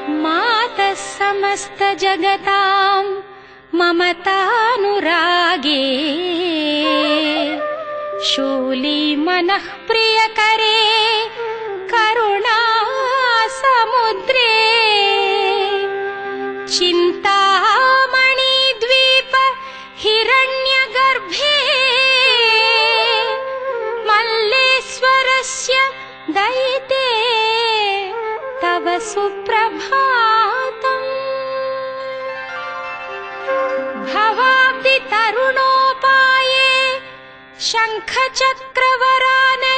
मातः समस्त जगतां ममतानुरागे शूली मनः प्रियकरे करुणा समुद्रे चिन्तामणि द्वीप हिरण्यगर्भे मल्लेश्वरस्य दयिते तव सुप्रभातम् भवाब्धि तरुणोपाये शंखचक्रवराने